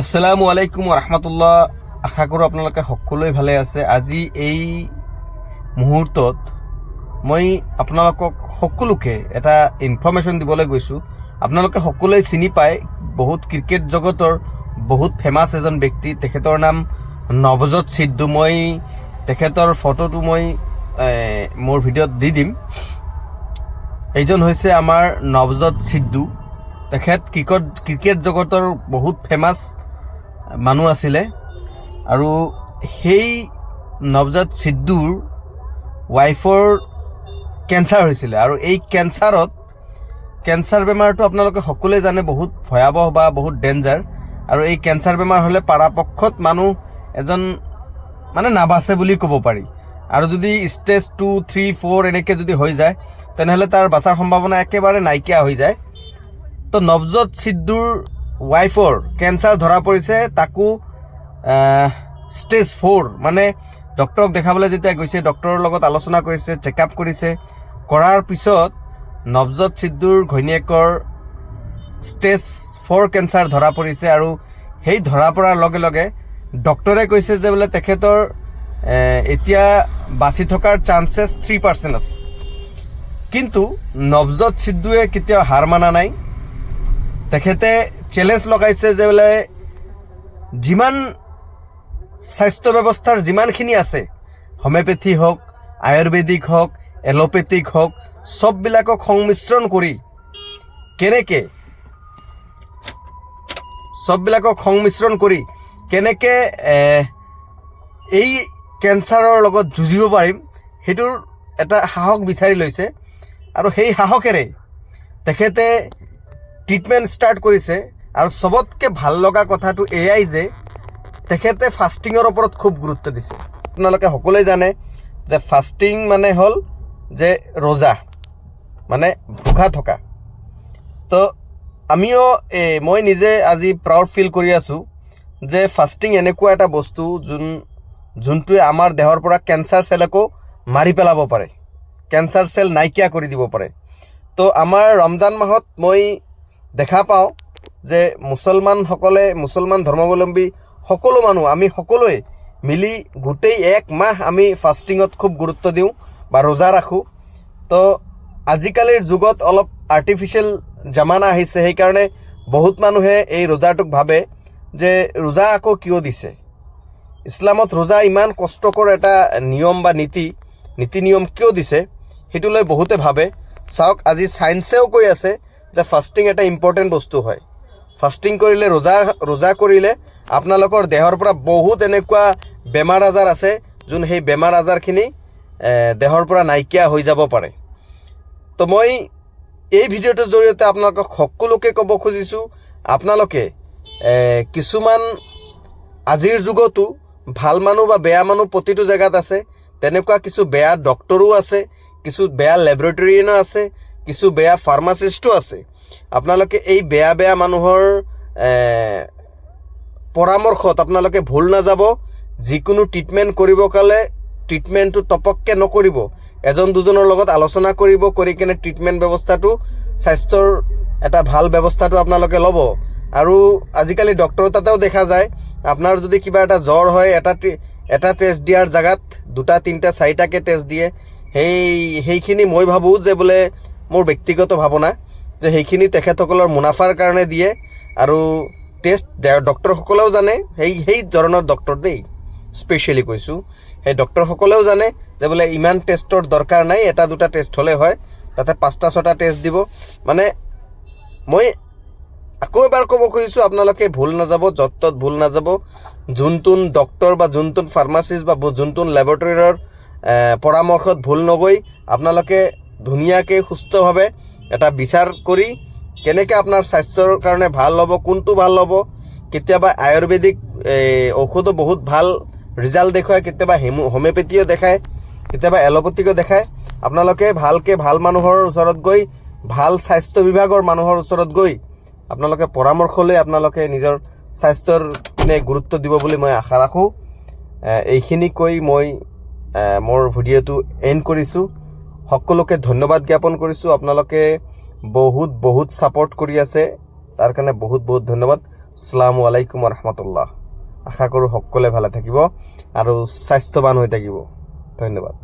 আসসালামু আলাইকুম ৰহমতুল্লাহ। আশা কৰোঁ আপোনালোকে সকলোৱে ভালে আছে। আজি এই মুহূৰ্তত মই আপোনালোকক সকলোকে এটা ইনফৰমেশ্যন দিবলৈ গৈছোঁ। আপোনালোকে সকলোৱে চিনি পায়, বহুত ক্ৰিকেট জগতৰ বহুত ফেমাছ এজন ব্যক্তি, তেখেতৰ নাম নৱজোৎ সিদ্ধু। মই তেখেতৰ ফটোটো মই মোৰ ভিডিঅ'ত দি দিম। এইজন হৈছে আমাৰ নৱজোৎ সিদ্ধু। তেখেত ক্ৰিকেট জগতৰ বহুত ফেমাছ মানুহ আছিলে আৰু সেই নৱজোৎ সিদ্ধুৰ ৱাইফৰ কেঞ্চাৰ হৈছিলে। আৰু এই কেঞ্চাৰ বেমাৰটো আপোনালোকে সকলোৱে জানে বহুত ভয়াৱহ বা বহুত ডেঞ্জাৰ। আৰু এই কেঞ্চাৰ বেমাৰ হ'লে পৰাপক্ষত মানুহ এজন মানে নাবাচে বুলি ক'ব পাৰি। আৰু যদি ষ্টেজ 2, 3, 4 এনেকৈ যদি হৈ যায় তেনেহ'লে তাৰ বাচাৰ সম্ভাৱনা একেবাৰে নাইকিয়া হৈ যায়। তো নৱজোৎ সিদ্ধুৰ ৱাইফৰ কেঞ্চাৰ ধৰা পৰিছে, তাকো ষ্টেজ 4, মানে ডক্টৰক দেখাবলৈ যেতিয়া গৈছে, ডক্টৰৰ লগত আলোচনা কৰিছে, চেকআপ কৰিছে, কৰাৰ পিছত নৱজোৎ সিদ্ধুৰ ঘৈণীয়েকৰ ষ্টেজ 4 কেঞ্চাৰ ধৰা পৰিছে। আৰু সেই ধৰা পৰাৰ লগে লগে ডক্টৰে কৈছে যে বোলে তেখেতৰ এতিয়া বাচি থকাৰ চান্সেছ 3% আছে। কিন্তু নৱজোৎ সিদ্ধুৱে কেতিয়াও হাৰ মানা নাই। তেখেতে চেলেঞ্জ লগাইছে যে বোলে যিমান স্বাস্থ্য ব্যৱস্থাৰ যিমানখিনি আছে, হোমিওপেথি হওক, আয়ুৰ্বেদিক হওক, এলোপেথিক হওক, চববিলাকক সংমিশ্ৰণ কৰি কেনেকৈ এই কেঞ্চাৰৰ লগত যুঁজিব পাৰিম সেইটোৰ এটা সাহস বিচাৰি লৈছে। আৰু সেই সাহসেৰে তেখেতে ট্ৰিটমেণ্ট ষ্টাৰ্ট কৰিছে। আৰু চবতকৈ ভাল লগা কথাটো এয়াই যে তেখেতে ফাষ্টিঙৰ ওপৰত খুব গুৰুত্ব দিছে। আপোনালোকে সকলোৱে জানে যে ফাষ্টিং মানে হ'ল যে ৰোজা, মানে ভোকা থকা। তো আমিও মই নিজে আজি প্ৰাউড ফিল কৰি আছোঁ যে ফাষ্টিং এনেকুৱা এটা বস্তু যোনটোৱে আমাৰ দেহৰ পৰা কেঞ্চাৰ চেলকো মাৰি পেলাব পাৰে, কেঞ্চাৰ চেল নাইকিয়া কৰি দিব পাৰে। তো আমাৰ ৰমজান মাহত মই দেখা পাওঁ যে মুছলমান ধৰ্মাৱলম্বী সকলো মানুহ, আমি সকলোৱে মিলি গোটেই 1 মাহ আমি ফাষ্টিঙত খুব গুৰুত্ব দিওঁ বা ৰোজা ৰাখোঁ। তো আজিকালিৰ যুগত অলপ আৰ্টিফিচিয়েল জামানা আহিছে, সেইকাৰণে বহুত মানুহে এই ৰোজাটোক ভাবে যে ৰোজা আকৌ কিয় দিছে। ইছলামত ৰোজা ইমান কষ্টকৰ এটা নিয়ম বা নীতি নিয়ম কিয় দিছে সেইটো লৈ বহুতে ভাবে। চাওক, আজি চায়েন্সেও কৈ আছে যে ফাষ্টিং এটা ইম্পৰ্টেণ্ট বস্তু হয়। ফাষ্টিং কৰিলে, ৰোজা কৰিলে আপোনালোকৰ দেহৰ পৰা বহুত এনেকুৱা বেমাৰ আজাৰ আছে যোন সেই বেমাৰ আজাৰখিনি দেহৰ পৰা নাইকিয়া হৈ যাব পাৰে। তো মই এই ভিডিঅ'টোৰ জৰিয়তে আপোনালোকক সকলোকে ক'ব খুজিছোঁ, আপোনালোকে কিছুমান আজিৰ যুগতো ভাল মানুহ বা বেয়া মানুহ প্ৰতিটো জেগাত আছে। তেনেকুৱা কিছু বেয়া ডক্টৰো আছে, কিছু বেয়া লেবৰেটৰিয়ানো আছে, কিছু বেয়া ফাৰ্মাচিষ্টো আছে। আপোনালোকে এই বেয়া মানুহৰ পৰামৰ্শত আপোনালোকে ভুল নাযাব। যিকোনো ট্ৰিটমেণ্ট কৰিব গ'লে ট্ৰিটমেণ্টটো টপককৈ নকৰিব, এজন দুজনৰ লগত আলোচনা কৰি কিনে ট্ৰিটমেণ্ট ব্যৱস্থাটো, স্বাস্থ্যৰ এটা ভাল ব্যৱস্থাটো আপোনালোকে ল'ব। আৰু আজিকালি ডক্টৰৰ তাতেও দেখা যায়, আপোনাৰ যদি কিবা এটা জ্বৰ হয়, এটা টেষ্ট দিয়াৰ জেগাত 2টা 3টা 4টাকৈ টেষ্ট দিয়ে। সেইখিনি মই ভাবোঁ যে বোলে, মোৰ ব্যক্তিগত ভাৱনা যে সেইখিনি তেখেতসকলৰ মুনাফাৰ কাৰণে দিয়ে। আৰু টেষ্ট ডক্টৰসকলেও জানে, সেই ধৰণৰ ডক্টৰ দেই, স্পেচিয়েলি কৈছোঁ, সেই ডক্টৰসকলেও জানে যে বোলে ইমান টেষ্টৰ দৰকাৰ নাই, 1-2টা টেষ্ট হ'লে হয়, তাতে 5টা 6টা টেষ্ট দিব। মানে মই আকৌ এবাৰ ক'ব খুজিছোঁ, আপোনালোকে ভুল নাযাব, য'ত ত'ত ভুল নাযাব। যোনটোন ডক্টৰ বা যোনটোন ফাৰ্মাচিষ্ট বা যোনটোন লেবৰেটৰীৰ পৰামৰ্শত ভুল নগৈ আপোনালোকে ধুনীয়াকৈ সুস্থভাৱে এটা বিচাৰ কৰি কেনেকৈ আপোনাৰ স্বাস্থ্যৰ কাৰণে ভাল হ'ব, কোনটো ভাল হ'ব। কেতিয়াবা আয়ুৰ্বেদিক ঔষধো বহুত ভাল ৰিজাল্ট দেখুৱায়, কেতিয়াবা হোমিওপেথিও দেখায়, কেতিয়াবা এলোপেথিকো দেখায়। আপোনালোকে ভালকৈ ভাল মানুহৰ ওচৰত গৈ, ভাল স্বাস্থ্য বিভাগৰ মানুহৰ ওচৰত গৈ আপোনালোকে পৰামৰ্শ লৈ আপোনালোকে নিজৰ স্বাস্থ্যৰ পিনে গুৰুত্ব দিব বুলি মই আশা ৰাখোঁ। এইখিনি কৈ মই মোৰ ভিডিঅ'টো এণ্ড কৰিছোঁ। সকলোকে ধন্যবাদ জ্ঞাপন কৰিছোঁ। আপোনালোকে বহুত ছাপোৰ্ট কৰি আছে, তাৰ কাৰণে বহুত ধন্যবাদ। আসসালামু আলাইকুম ৰহমতুল্লাহ। আশা কৰোঁ সকলোৱে ভালে থাকিব আৰু স্বাস্থ্যৱান হৈ থাকিব। ধন্যবাদ।